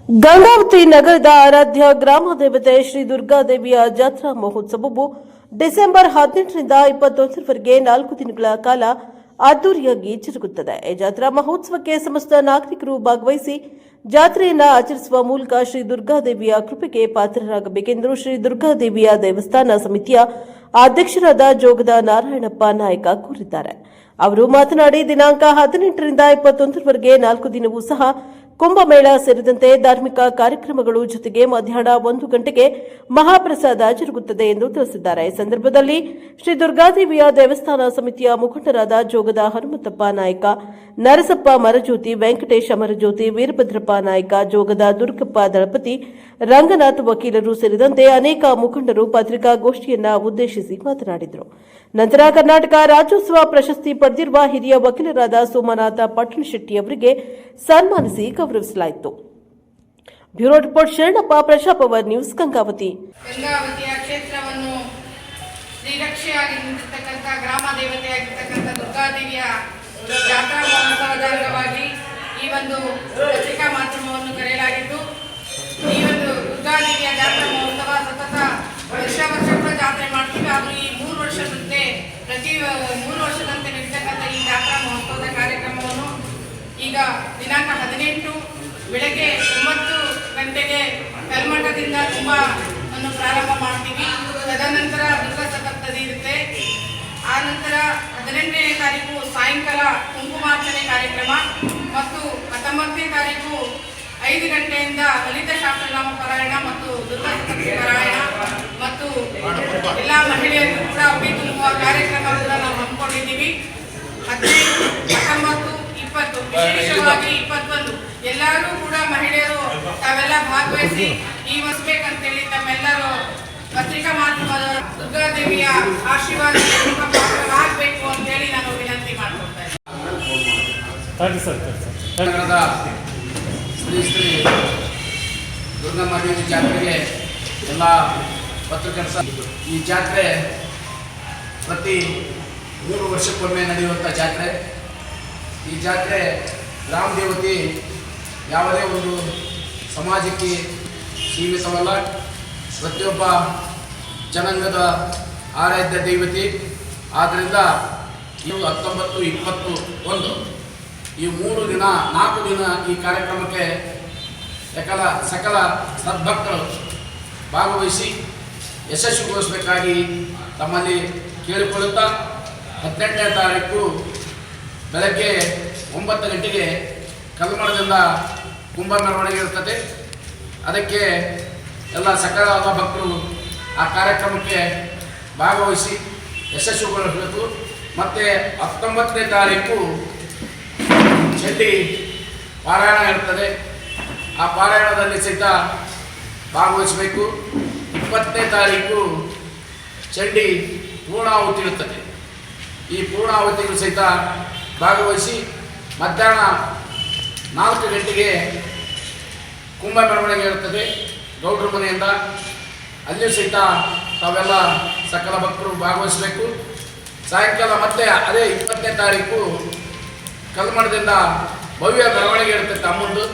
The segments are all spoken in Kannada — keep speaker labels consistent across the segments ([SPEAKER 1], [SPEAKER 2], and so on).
[SPEAKER 1] ಗಂಗಾವತಿ ನಗರದ ಆರಾಧ್ಯ ಗ್ರಾಮ ದೇವತೆ ಶ್ರೀ ದುರ್ಗಾದೇವಿಯ ಜಾತ್ರಾ ಮಹೋತ್ಸವವು ಡಿಸೆಂಬರ್ 18ರಿಂದ 21ರವರೆಗೆ 4 ದಿನಗಳ ಕಾಲ ಅದ್ದೂರಿಯಾಗಿ ಜರುಗುತ್ತದೆ. ಈ ಜಾತ್ರಾ ಮಹೋತ್ಸವಕ್ಕೆ ಸಮಸ್ತ ನಾಗರಿಕರು ಭಾಗವಹಿಸಿ ಜಾತ್ರೆಯನ್ನು ಆಚರಿಸುವ ಮೂಲಕ ಶ್ರೀ ದುರ್ಗಾದೇವಿಯ ಕೃಪೆಗೆ ಪಾತ್ರರಾಗಬೇಕೆಂದು ಶ್ರೀ ದುರ್ಗಾದೇವಿಯ ದೇವಸ್ಥಾನ ಸಮಿತಿಯ ಅಧ್ಯಕ್ಷರಾದ ಜೋಗದ ನಾರಾಯಣಪ್ಪ ನಾಯಕ ಕೋರಿದ್ದಾರೆ. ಅವರು ಮಾತನಾಡಿ ದಿನಾಂಕ 18ರಿಂದ 21ರವರೆಗೆ 4 ದಿನವೂ ಸಹ ಕುಂಭಮೇಳ ಸೇರಿದಂತೆ ಧಾರ್ಮಿಕ ಕಾರ್ಯಕ್ರಮಗಳು ಜೊತೆಗೆ ಮಧ್ಯಾಹ್ನ 1 ಗಂಟೆಗೆ ಮಹಾಪ್ರಸಾದ ಜರುಗುತ್ತದೆ ಎಂದು ತಿಳಿಸಿದ್ದಾರೆ. ಈ ಸಂದರ್ಭದಲ್ಲಿ ಶ್ರೀ ದುರ್ಗಾದೇವಿಯ ದೇವಸ್ಥಾನ ಸಮಿತಿಯ ಮುಖಂಡರಾದ ಜೋಗದ ಹನುಮಂತಪ್ಪ ನಾಯಕ, ನರಸಪ್ಪ ಮರಜ್ಯೋತಿ, ವೆಂಕಟೇಶ ಮರಜ್ಯೋತಿ, ವೀರಭದ್ರಪ್ಪ ನಾಯಕ, ಜೋಗದ ದುರ್ಗಪ್ಪ ದಳಪತಿ, ರಂಗನಾಥ್ ವಕೀಲರು ಸೇರಿದಂತೆ ಅನೇಕ ಮುಖಂಡರು ಪತ್ರಿಕಾಗೋಷ್ಠಿಯನ್ನು ಉದ್ದೇಶಿಸಿ ಮಾತನಾಡಿದರು. ನಂತರ ಕರ್ನಾಟಕ ರಾಜ್ಯೋತ್ಸವ ಪ್ರಶಸ್ತಿ ಪಡೆದಿರುವ ಹಿರಿಯ ವಕೀಲರಾದ ಸೋಮನಾಥ ಪಟ್ಟಣಶೆಟ್ಟಿ ಅವರಿಗೆ ಸನ್ಮಾನಿಸಿ ಗೌರವಿಸಲಾಯಿತು. Bureau report Sharanappa, Praja Power news, Gangavathi.
[SPEAKER 2] ಗಂಗಾವತಿಯ ಕ್ಷೇತ್ರವನ್ನು ಶ್ರೀರಕ್ಷೆಯಾಗಿ ನಿಂತಿರ್ತಕ್ಕಂಥ ಗ್ರಾಮ ದೇವತೆಯಾಗಿರ್ತಕ್ಕಂಥ ದುರ್ಗಾದೇವಿಯ ಜಾತ್ರಾ ಮಹೋತ್ಸವದ ಅಂಗವಾಗಿ ಈ ಒಂದು ಪತ್ರಿಕಾ ಮಾಧ್ಯಮವನ್ನು ಕರೆಯಲಾಗಿದ್ದು, ಈ ಒಂದು ದುರ್ಗಾದೇವಿಯ ಜಾತ್ರಾ ಮಹೋತ್ಸವ ಸತತ ವರ್ಷ ಕೂಡ ಜಾತ್ರೆ ಮಾಡ್ತೀವಿ. ಆದರೂ ಈ 3 ವರ್ಷದಂತೆ ಪ್ರತಿ 3 ವರ್ಷದಂತೆ ನಡೀತಕ್ಕಂಥ ಈ ಜಾತ್ರಾ ಮಹೋತ್ಸವದ ಕಾರ್ಯಕ್ರಮವನ್ನು ಈಗ ದಿನಾಂಕ 18 ಬೆಳಗ್ಗೆ 9 ಗಂಟೆಗೆ ಕಲ್ಮಠದಿಂದ ಕುಂಭವನ್ನು ಪ್ರಾರಂಭ ಮಾಡ್ತೀವಿ. ತದನಂತರ ದುರ್ಗಾ ಸಪ್ತಮಿ ಇರುತ್ತೆ. ಆ ನಂತರ 18ನೇ ತಾರೀಕು ಸಾಯಂಕಾಲ ಕುಂಕುಮಾರ್ಚನೆ ಕಾರ್ಯಕ್ರಮ ಮತ್ತು 19ನೇ ತಾರೀಕು 5 ಗಂಟೆಯಿಂದ ಲಲಿತ ಶಾಸ್ತ್ರನಾಮ ಪಾರಾಯಣ ಮತ್ತು ದುರ್ಗಾ ಸಪ್ತಮಿ ಪಾರಾಯಣ ಮತ್ತು ಎಲ್ಲ ಮಹಿಳೆಯರಿಗೂ ಕೂಡ ಉಡಿ ತುಂಬುವ ಕಾರ್ಯಕ್ರಮ ಕೂಡ ನಾವು ಹಮ್ಮಿಕೊಂಡಿದ್ದೀವಿ. 15, 19, 20 ವಿಶೇಷವಾಗಿ 21 ಎಲ್ಲರೂ ಕೂಡ ಮಹಿಳೆಯರು ತಾವೆಲ್ಲ ಭಾಗವಹಿಸಿ ಈ ವಹಿಸಬೇಕಂತೇಳಿ ತಮ್ಮೆಲ್ಲರೂ ಪತ್ರಿಕಾ ಮಾಧ್ಯಮದ ದುರ್ಗಾದೇವಿಯ ಆಶೀರ್ವಾದ ಆಗಬೇಕು ಅಂತೇಳಿ ನಾನು ವಿನಂತಿ ಮಾಡ್ಕೊಳ್ತಾ
[SPEAKER 3] ಇದ್ದೀನಿ. ಶ್ರೀ ದುರ್ಗಮ್ಮದೇವಿ ಜಾತ್ರೆಗೆ ಎಲ್ಲ ಪತ್ರಕರ್ತ ಈ ಜಾತ್ರೆ ಪ್ರತಿ 3 ವರ್ಷಕ್ಕೊಮ್ಮೆ ನಡೆಯುವಂಥ ಜಾತ್ರೆ. ಈ ಜಾತ್ರೆ ಗ್ರಾಮ ದೇವತೆ ಯಾವುದೇ ಒಂದು ಸಮಾಜಕ್ಕೆ ಸೀಮಿತವಲ್ಲ, ಪ್ರತಿಯೊಬ್ಬ ಜನಾಂಗದ ಆರಾಧ್ಯ ದೈವತೆ. ಆದ್ದರಿಂದ ಇವು 19, 20, 1 ಈ 3 ದಿನ 4 ದಿನ ಈ ಕಾರ್ಯಕ್ರಮಕ್ಕೆ ಸಕಲ ಸದ್ಭಕ್ತರು ಭಾಗವಹಿಸಿ ಯಶಸ್ವಿಗೊಳಿಸಬೇಕಾಗಿ ತಮ್ಮಲ್ಲಿ ಕೇಳಿಕೊಳ್ಳುತ್ತಾ 18ನೇ ತಾರೀಕು ಬೆಳಗ್ಗೆ 9 ಗಂಟೆಗೆ ಕಲ್ಮಠದಿಂದ ಕುಂಭ ಮೆರವಣಿಗೆ ಇರ್ತದೆ. ಅದಕ್ಕೆ ಎಲ್ಲ ಸಕಲವಾದ ಭಕ್ತರು ಆ ಕಾರ್ಯಕ್ರಮಕ್ಕೆ ಭಾಗವಹಿಸಿ ಯಶಸ್ವಿಗೊಳಿಸಬೇಕು. ಮತ್ತು 19ನೇ ತಾರೀಕು ಚಂಡಿ ಪಾರಾಯಣ ಇರ್ತದೆ. ಆ ಪಾರಾಯಣದಲ್ಲಿ ಸಹಿತ ಭಾಗವಹಿಸಬೇಕು. 20ನೇ ತಾರೀಕು ಚಂಡಿ ಪೂರ್ಣಾಹುತಿ ಇರುತ್ತದೆ. ಈ ಪೂರ್ಣಾಹುತಿಗೂ ಸಹಿತ ಭಾಗವಹಿಸಿ ಮಧ್ಯಾಹ್ನ 4 ಗಂಟೆಗೆ ಕುಂಭ ಮೆರವಣಿಗೆ ಇರುತ್ತದೆ ಗೌಡ್ರ ಮನೆಯಿಂದ. ಅಲ್ಲಿಯೂ ಸಹಿತ ತಾವೆಲ್ಲ ಸಕಲ ಭಕ್ತರು ಭಾಗವಹಿಸಬೇಕು. ಸಾಯಂಕಾಲ ಮತ್ತೆ ಅದೇ 20ನೇ ತಾರೀಕು ಕಲ್ಮಠದಿಂದ ಭವ್ಯ ಮೆರವಣಿಗೆ ಇರ್ತದೆ ಅಮ್ಮಂದು.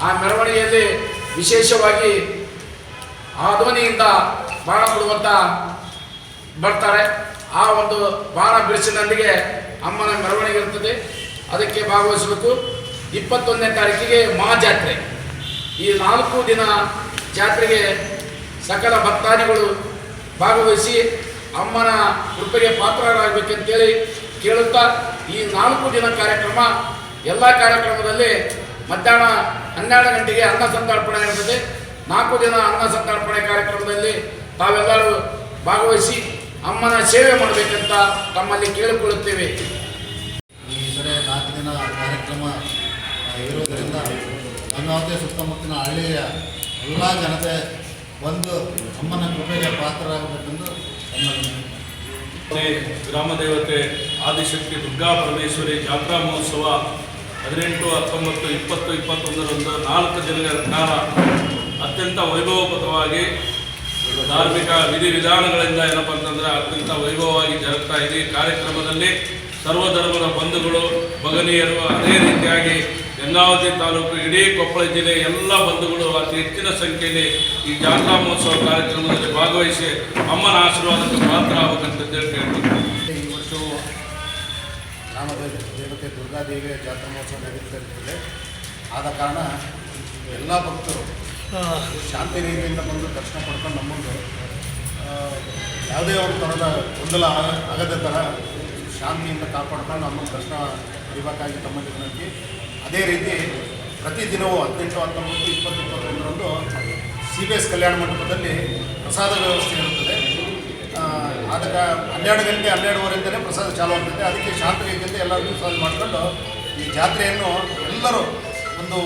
[SPEAKER 3] ಆ ಮೆರವಣಿಗೆಯಲ್ಲಿ ವಿಶೇಷವಾಗಿ ಆ ಧ್ವನಿಯಿಂದ ಬಾಣ ಬಿಡುವಂಥ ಬರ್ತಾರೆ. ಆ ಒಂದು ಬಾಣ ಬಿಡಿಸಿನೊಂದಿಗೆ ಅಮ್ಮನ ಮೆರವಣಿಗೆ ಇರ್ತದೆ, ಅದಕ್ಕೆ ಭಾಗವಹಿಸಬೇಕು. 21ನೇ ತಾರೀಕಿಗೆ ಮಹಾಜಾತ್ರೆ. ಈ 4 ದಿನ ಜಾತ್ರೆಗೆ ಸಕಲ ಭಕ್ತಾದಿಗಳು ಭಾಗವಹಿಸಿ ಅಮ್ಮನ ಕೃಪೆಗೆ ಪಾತ್ರರಾಗಬೇಕಂತೇಳಿ ಕೇಳುತ್ತಾ, ಈ 4 ದಿನ ಕಾರ್ಯಕ್ರಮ ಎಲ್ಲ ಕಾರ್ಯಕ್ರಮದಲ್ಲಿ ಮಧ್ಯಾಹ್ನ 12 ಗಂಟೆಗೆ ಅನ್ನ ಸಂತರ್ಪಣೆ ಇರ್ತದೆ. 4 ದಿನ ಅನ್ನ ಸಂತರ್ಪಣೆ ಕಾರ್ಯಕ್ರಮದಲ್ಲಿ ತಾವೆಲ್ಲರೂ ಭಾಗವಹಿಸಿ ಅಮ್ಮನ ಸೇವೆ ಮಾಡಬೇಕಂತ ತಮ್ಮಲ್ಲಿ ಕೇಳಿಕೊಳ್ಳುತ್ತೇವೆ.
[SPEAKER 4] ಈ ಸರಿ 4 ದಿನ ಕಾರ್ಯಕ್ರಮ ಇರೋದರಿಂದ ಗಂಗಾವತಿ ಸುತ್ತಮುತ್ತಲಿನ ಹಳ್ಳಿಯ ಎಲ್ಲ ಜನತೆ ಒಂದು ಅಮ್ಮನ ಕೃಪೆಗೆ ಪಾತ್ರರಾಗಬೇಕೆಂದು
[SPEAKER 5] ಗ್ರಾಮ ದೇವತೆ ಆದಿಶಕ್ತಿ ದುರ್ಗಾ ಪರಮೇಶ್ವರಿ ಜಾತ್ರಾ ಮಹೋತ್ಸವ 18, 19, 20, 21ರಂದು 4 ದಿನಗಳ ಕಾಲ ಅತ್ಯಂತ ವೈಭವಪತವಾಗಿ ಧಾರ್ಮಿಕ ವಿಧಿವಿಧಾನಗಳಿಂದ ಏನಪ್ಪ ಅಂತಂದರೆ ಅತ್ಯಂತ ವೈಭವವಾಗಿ ಜರುಗ್ತಾ ಇದೆ. ಕಾರ್ಯಕ್ರಮದಲ್ಲಿ ಸರ್ವಧರ್ಮದ ಬಂಧುಗಳು ಭಗನೀಯರು ಅದೇ ರೀತಿಯಾಗಿ ಗಂಗಾವತಿ ತಾಲೂಕು, ಇಡೀ ಕೊಪ್ಪಳ ಜಿಲ್ಲೆ ಎಲ್ಲ ಬಂಧುಗಳು ಅತಿ ಹೆಚ್ಚಿನ ಸಂಖ್ಯೆಯಲ್ಲಿ ಈ ಜಾತ್ರಾ ಮಹೋತ್ಸವ ಕಾರ್ಯಕ್ರಮದಲ್ಲಿ ಭಾಗವಹಿಸಿ ಅಮ್ಮನ ಆಶೀರ್ವಾದಕ್ಕೆ ಪಾತ್ರ ಆಗಬೇಕಂತ ಹೇಳ್ತೀನಿ.
[SPEAKER 4] ಈ ವರ್ಷವೂ ಗ್ರಾಮದ ದೇವತೆ ದುರ್ಗಾದೇವಿಯ ಜಾತ್ರಾ ಮಹೋತ್ಸವ ನಡೆಯುತ್ತಿರುತ್ತದೆ. ಆದ ಕಾರಣ ಎಲ್ಲ ಭಕ್ತರು ಶಾಂತಿ ರೀತಿಯಿಂದ ಬಂದು ದರ್ಶನ ಪಡ್ಕೊಂಡು ನಮ್ಮನ್ನು ಯಾವುದೇ ಒಂದು ಥರದ ಗೊಂದಲ ಆಗದ ಥರ ಶಾಂತಿಯಿಂದ ಕಾಪಾಡ್ಕೊಂಡು ನಮ್ಮನ್ನು ದರ್ಶನ ಪಡಿಬೇಕಾಗಿ ತಮ್ಮಲ್ಲಿ ವಿನಂತಿ. ಅದೇ ರೀತಿ ಪ್ರತಿದಿನವೂ 18, 19, 20, 21ರಂದು CBS ಕಲ್ಯಾಣ ಮಂಟಪದಲ್ಲಿ ಪ್ರಸಾದ ವ್ಯವಸ್ಥೆ ಇರುತ್ತದೆ. ಅದಕ್ಕೆ 12 ಗಂಟೆ 12:30ಯಿಂದಲೇ ಪ್ರಸಾದ ಚಾಲು ಆಗ್ತದೆ. ಅದಕ್ಕೆ ಶಾಂತ ರೀತಿಯಿಂದ ಎಲ್ಲರೂ ಪ್ರಸಾದ ಮಾಡಿಕೊಂಡು ಈ ಜಾತ್ರೆಯನ್ನು ಎಲ್ಲರೂ ಒಂದು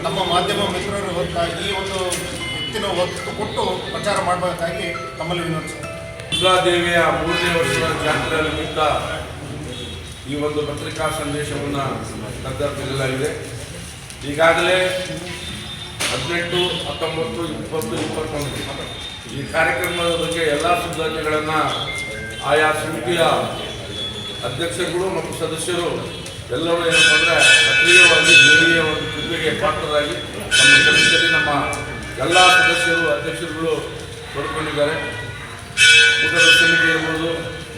[SPEAKER 4] ನಮ್ಮ ಮಾಧ್ಯಮ ಮಿತ್ರರು ಈ ಒಂದು ಹೆಚ್ಚಿನ ಒತ್ತು ಕೊಟ್ಟು ಪ್ರಚಾರ ಮಾಡಬೇಕಾಗಿ ತಮ್ಮಲ್ಲಿ ವಿನಂತಿಸುತ್ತೇವೆ.
[SPEAKER 5] ದುರ್ಗಾದೇವಿಯ 3ನೇ ವರ್ಷದ ಜಾತ್ರೆ ನಿಮಿತ್ತ ಈ ಒಂದು ಪತ್ರಿಕಾ ಸಂದೇಶವನ್ನು ನಿರ್ಧರಿಸಲಾಗಿದೆ. ಈಗಾಗಲೇ 18, 19, 20, 21 ಈ ಕಾರ್ಯಕ್ರಮದ ಬಗ್ಗೆ ಎಲ್ಲ ಸಿದ್ಧತೆಗಳನ್ನು ಆಯಾ ಸಮಿತಿಯ ಅಧ್ಯಕ್ಷರುಗಳು ಮತ್ತು ಸದಸ್ಯರು ಎಲ್ಲರೂ ಏನಪ್ಪ ಅಂದರೆ ಸಕ್ರಿಯವಾಗಿ ದೇವಿಯ ಒಂದು ಕೃಪೆಗೆ ಪಾತ್ರರಾಗಿ ನಮ್ಮ ಕೆಲಸದಲ್ಲಿ ನಮ್ಮ ಎಲ್ಲ ಸದಸ್ಯರು ಅಧ್ಯಕ್ಷರುಗಳು ತೊಡ್ಕೊಂಡಿದ್ದಾರೆ. ಊಟದ ಸಮಿತಿ ಇರ್ಬೋದು,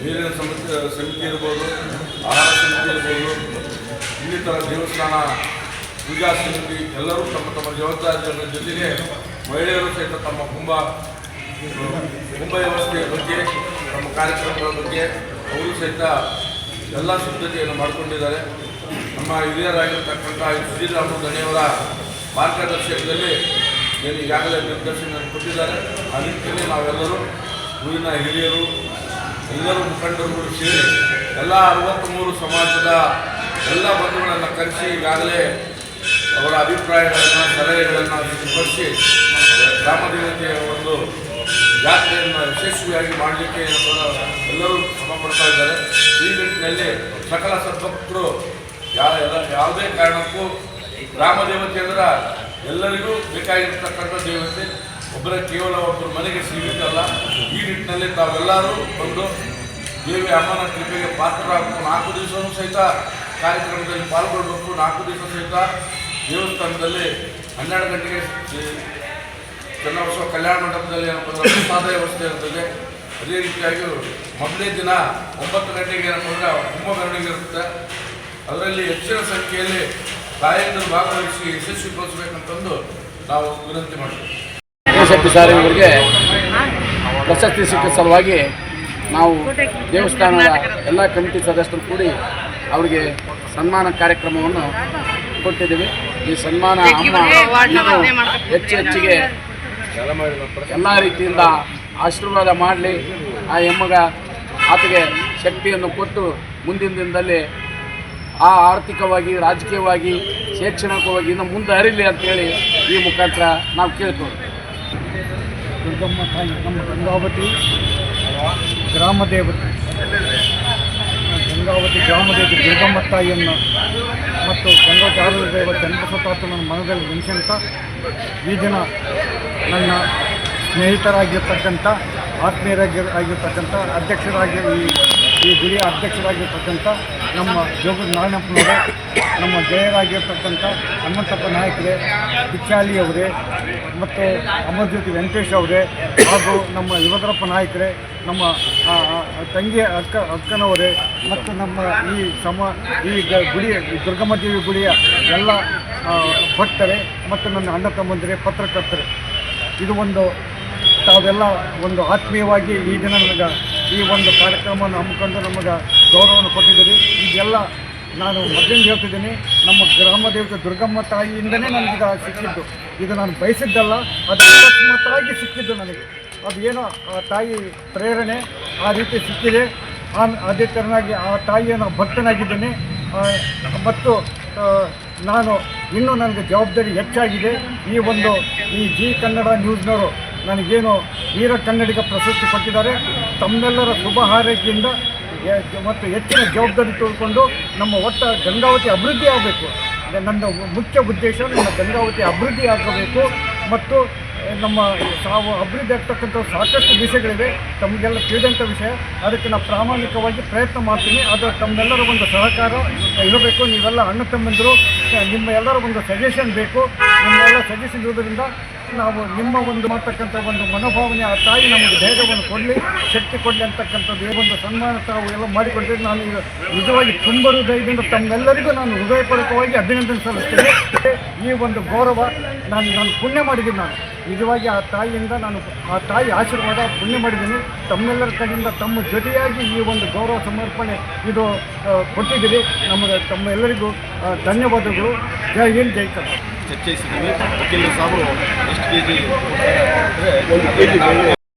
[SPEAKER 5] ನೀರಿನ ಸಮಿತಿ ಇರ್ಬೋದು, ಆಹಾರ ಸಮಿತಿ ಇರ್ಬೋದು, ಇನ್ನಿತರ ದೇವಸ್ಥಾನ ಪೂಜಾ ಸಮಿತಿ ಎಲ್ಲರೂ ತಮ್ಮ ತಮ್ಮ ಜವಾಬ್ದಾರಿಗಳ ಜೊತೆಗೆ ಮಹಿಳೆಯರು ಸಹಿತ ತಮ್ಮ ಕುಂಭ ವ್ಯವಸ್ಥೆಯ ಬಗ್ಗೆ, ನಮ್ಮ ಕಾರ್ಯಕ್ರಮಗಳ ಬಗ್ಗೆ ಅವರು ಸಹಿತ ಎಲ್ಲ ಸಿದ್ಧತೆಯನ್ನು ಮಾಡಿಕೊಂಡಿದ್ದಾರೆ. ನಮ್ಮ ಹಿರಿಯರಾಗಿರ್ತಕ್ಕಂಥ ಶ್ರೀರಾಮ ದಣಿಯವರ ಮಾರ್ಗದರ್ಶನದಲ್ಲಿ ಏನು ಈಗಾಗಲೇ ನಿರ್ದೇಶನ ಕೊಟ್ಟಿದ್ದಾರೆ. ಆ ನಿಟ್ಟಿನಲ್ಲಿ ನಾವೆಲ್ಲರೂ ಊರಿನ ಹಿರಿಯರು ಎಲ್ಲರೂ ಮುಖಂಡರುಗಳು ಸೇರಿ ಎಲ್ಲ 63 ಸಮಾಜದ ಎಲ್ಲ ಬಂಧುಗಳನ್ನು ಕರೆಸಿ ಈಗಾಗಲೇ ಅವರ ಅಭಿಪ್ರಾಯಗಳನ್ನು, ಸಲಹೆಗಳನ್ನು ಸ್ವೀಕರಿಸಿ ಗ್ರಾಮದೇವತೆಯ ಒಂದು ಜಾತ್ರೆಯನ್ನು ಯಶಸ್ವಿಯಾಗಿ ಮಾಡಲಿಕ್ಕೆ ಎಲ್ಲರೂ ಶ್ರಮ ಪಡ್ತಾ ಇದ್ದಾರೆ. ಈ ನಿಟ್ಟಿನಲ್ಲಿ ಸಕಲ ಸದ್ಭಕ್ತರು ಯಾವುದೇ ಕಾರಣಕ್ಕೂ ಗ್ರಾಮದೇವತೆ ಅಂದ್ರೆ ಎಲ್ಲರಿಗೂ ಬೇಕಾಗಿರ್ತಕ್ಕಂಥ ದೇವತೆ, ಕೇವಲ ಒಬ್ಬರ ಮನೆಗೆ ಸೀಮಿತ ಅಲ್ಲ. ಈ ನಿಟ್ಟಿನಲ್ಲಿ ತಾವೆಲ್ಲರೂ ಬಂದು ದೇವಿ ಅಮ್ಮನ ಕೃಪೆಗೆ ಪಾತ್ರರಾಗಬೇಕು. 4 ದಿವಸವೂ ಸಹಿತ ಕಾರ್ಯಕ್ರಮದಲ್ಲಿ ಪಾಲ್ಗೊಳ್ಬೇಕು. 4 ದಿವಸ ಸಹಿತ ದೇವಸ್ಥಾನದಲ್ಲಿ 12 ಗಂಟೆಗೆ ಚನ್ನಬಸವ ಕಲ್ಯಾಣ ಮಂಟಪದಲ್ಲಿ ಏನಪ್ಪ ಪ್ರಸಾದ ವ್ಯವಸ್ಥೆ ಇರ್ತದೆ. ಅದೇ ರೀತಿಯಾಗಿ ಮೊದಲನೇ ದಿನ 9 ಗಂಟೆಗೆ ಏನಪ್ಪ ಅಂದರೆ ಕುಂಭಮೆರವಣಿಗೆ ಇರುತ್ತೆ. ಅದರಲ್ಲಿ ಹೆಚ್ಚಿನ ಸಂಖ್ಯೆಯಲ್ಲಿ ತಾಯಂದಿರು ಭಾಗವಹಿಸಿ ಯಶಸ್ವಿಗೊಳಿಸಬೇಕಂತಂದು ನಾವು ವಿನಂತಿ ಮಾಡ್ತೀವಿ.
[SPEAKER 3] ಶಕ್ತಿ ಸಾರಿ ಅವರಿಗೆ ಪ್ರಶಸ್ತಿ ಸಿಕ್ಕ ಸಲುವಾಗಿ ನಾವು ದೇವಸ್ಥಾನದ ಎಲ್ಲ ಕಮಿಟಿ ಸದಸ್ಯರು ಕೂಡಿ ಅವರಿಗೆ ಸನ್ಮಾನ ಕಾರ್ಯಕ್ರಮವನ್ನು ಕೊಟ್ಟಿದ್ದೀವಿ. ಈ ಸನ್ಮಾನ ಅಮ್ಮ ಹೆಚ್ಚಿಗೆ ಎಲ್ಲ ರೀತಿಯಿಂದ ಆಶೀರ್ವಾದ ಮಾಡಲಿ, ಆ ಎಮ್ಮಗ ಆತಗೆ ಶಕ್ತಿಯನ್ನು ಕೊಟ್ಟು ಮುಂದಿನ ದಿನದಲ್ಲಿ ಆರ್ಥಿಕವಾಗಿ, ರಾಜಕೀಯವಾಗಿ, ಶೈಕ್ಷಣಿಕವಾಗಿ ಇನ್ನು ಮುಂದೆ ಹರಿಲಿ ಅಂತೇಳಿ ಈ ಮುಖಾಂತರ ನಾವು ಕೇಳ್ತೀವಿ.
[SPEAKER 6] ದುರ್ಗಮ್ಮ ತಾಯಿ, ನಮ್ಮ ಗಂಗಾವತಿ ಗ್ರಾಮದೇವತೆ ದುರ್ಗಮ್ಮ ತಾಯಿಯನ್ನು ಮತ್ತು ಗಂಗಾವತಿ ಆರಾಧ್ಯ ದೇವ ಚನ್ನಬಸವ ನನ್ನ ಮನದಲ್ಲಿ ನೆನೆಸಂತ ಈ ದಿನ ನನ್ನ ಸ್ನೇಹಿತರಾಗಿರ್ತಕ್ಕಂಥ, ಆತ್ಮೀಯರಾಗಿರ್ತಕ್ಕಂಥ ಈ ಗುಡಿಯ ಅಧ್ಯಕ್ಷರಾಗಿರ್ತಕ್ಕಂಥ ನಮ್ಮ ಜೋಗ ನಾರಾಯಣಪ್ಪನವರೇ, ನಮ್ಮ ಗೆಳೆಯರಾಗಿರ್ತಕ್ಕಂಥ ಹನುಮಂತಪ್ಪ ನಾಯಕರೇ, ಪಿಚ್ಚಾಲಿಯವರೇ ಮತ್ತು ಅಮರಜ್ಯೋತಿ ವೆಂಕಟೇಶ್ ಅವರೇ, ಹಾಗೂ ನಮ್ಮ ಯುವದ್ರಪ್ಪ ನಾಯಕರೇ, ನಮ್ಮ ತಂಗಿ ಅಕ್ಕನವರೇ ಮತ್ತು ನಮ್ಮ ಈ ಗುಡಿಯ ದುರ್ಗಮ್ಮ ದೇವಿ ಗುಡಿಯ ಎಲ್ಲ ಭಕ್ತರೇ ಮತ್ತು ನನ್ನ ಅಣ್ಣ ತಮ್ಮಂದಿರೇ, ಪತ್ರಕರ್ತರೇ, ಇದು ಒಂದು ತಾವೆಲ್ಲ ಒಂದು ಆತ್ಮೀಯವಾಗಿ ಈ ದಿನ ನನಗೆ ಈ ಒಂದು ಕಾರ್ಯಕ್ರಮವನ್ನು ಹಮ್ಮಿಕೊಂಡು ನಮಗೆ ಗೌರವವನ್ನು ಕೊಟ್ಟಿದ್ದೀರಿ. ಇದೆಲ್ಲ ನಾನು ಮೊದಲಿಂದ ಹೇಳ್ತಿದ್ದೀನಿ, ನಮ್ಮ ಗ್ರಾಮ ದೇವತೆ ದುರ್ಗಮ್ಮ ತಾಯಿಯಿಂದನೇ ನನಗೆ ಸಿಕ್ಕಿದ್ದು. ಇದು ನಾನು ಬಯಸಿದ್ದಲ್ಲ, ಅದು ಅಕಸ್ಮಾತ್ತಾಗಿ ಸಿಕ್ಕಿದ್ದು ನನಗೆ. ಅದು ಏನೋ ಆ ತಾಯಿ ಪ್ರೇರಣೆ ಆ ರೀತಿ ಸಿಕ್ಕಿದೆ. ಅದೇ ಥರನಾಗಿ ಆ ತಾಯಿಯ ಭಕ್ತನಾಗಿದ್ದೇನೆ ಮತ್ತು ನಾನು ಇನ್ನೂ ನನಗೆ ಜವಾಬ್ದಾರಿ ಹೆಚ್ಚಾಗಿದೆ. ಈ ಜಿ ಕನ್ನಡ ನ್ಯೂಸ್ನವರು ನನಗೇನು ವೀರ ಕನ್ನಡಿಗ ಪ್ರಶಸ್ತಿ ಕೊಟ್ಟಿದ್ದಾರೆ. ತಮ್ಮೆಲ್ಲರ ಶುಭ ಹಾರೈಕೆಯಿಂದ ಮತ್ತು ಹೆಚ್ಚಿನ ಜವಾಬ್ದಾರಿ ತೆಗೆದುಕೊಂಡು ನಮ್ಮ ಗಂಗಾವತಿ ಅಭಿವೃದ್ಧಿ ಆಗಬೇಕು. ನನ್ನ ಮುಖ್ಯ ಉದ್ದೇಶ ನಮ್ಮ ಗಂಗಾವತಿ ಅಭಿವೃದ್ಧಿ ಆಗಬೇಕು ಮತ್ತು ನಮ್ಮ ತಾವು ಅಭಿವೃದ್ಧಿ ಆಗ್ತಕ್ಕಂಥ ಸಾಕಷ್ಟು ವಿಷಯಗಳಿವೆ, ತಮಗೆಲ್ಲ ತಿಳಿದಂಥ ವಿಷಯ. ಅದಕ್ಕೆ ನಾನು ಪ್ರಾಮಾಣಿಕವಾಗಿ ಪ್ರಯತ್ನ ಮಾಡ್ತೀನಿ. ಅದು ತಮ್ಮೆಲ್ಲರ ಒಂದು ಸಹಕಾರ ಇರಬೇಕು. ನೀವೆಲ್ಲ ಅಣ್ಣ ತಮ್ಮಂದಿರು, ನಿಮ್ಮ ಎಲ್ಲರ ಒಂದು ಸಜೆಷನ್ ಬೇಕು. ನಿಮ್ಮೆಲ್ಲ ಸಜೆಷನ್ ಇರೋದ್ರಿಂದ ನಾವು ನಿಮ್ಮ ಒಂದು ಮಾಡ್ತಕ್ಕಂಥ ಒಂದು ಮನೋಭಾವನೆ, ಆ ತಾಯಿ ನಮಗೆ ಧೈರ್ಯವನ್ನು ಕೊಡಲಿ, ಶಕ್ತಿ ಕೊಡಲಿ ಅಂತಕ್ಕಂಥದ್ದು ಈ ಒಂದು ಸನ್ಮಾನ ತಾವು ಎಲ್ಲ ಮಾಡಿಕೊಂಡಿದ್ದು ನಾನು ಈಗ ನಿಜವಾಗಿ ತುಂಬ ಹೃದಯದಿಂದ ತಮ್ಮೆಲ್ಲರಿಗೂ ನಾನು ಹೃದಯಪೂರ್ವಕವಾಗಿ ಅಭಿನಂದನೆ ಸಲ್ಲಿಸ್ತೇನೆ. ಈ ಒಂದು ಗೌರವ ನಾನು ಪುಣ್ಯ ಮಾಡಿದ್ದೀನಿ. ನಾನು ನಿಜವಾಗಿ ಆ ತಾಯಿಯಿಂದ ಆ ತಾಯಿ ಆಶೀರ್ವಾದ ಪುಣ್ಯ ಮಾಡಿದ್ದೀನಿ. ತಮ್ಮೆಲ್ಲರ ಕಡೆಯಿಂದ ತಮ್ಮ ಜೊತೆಯಾಗಿ ಈ ಒಂದು ಗೌರವ ಸಮರ್ಪಣೆ ಇದು ಕೊಟ್ಟಿದ್ದೀರಿ. ತಮ್ಮೆಲ್ಲರಿಗೂ ಧನ್ಯವಾದಗಳು. ಜೈ ಹಿಂದ್, ಜೈ ಕರ್ನಾಟಕ.
[SPEAKER 7] ಚರ್ಚಿಸಿದ್ದೀವಿ. ವಕೀಲರು ಸಾಬರು ಎಷ್ಟು ಕೆ ಜಿ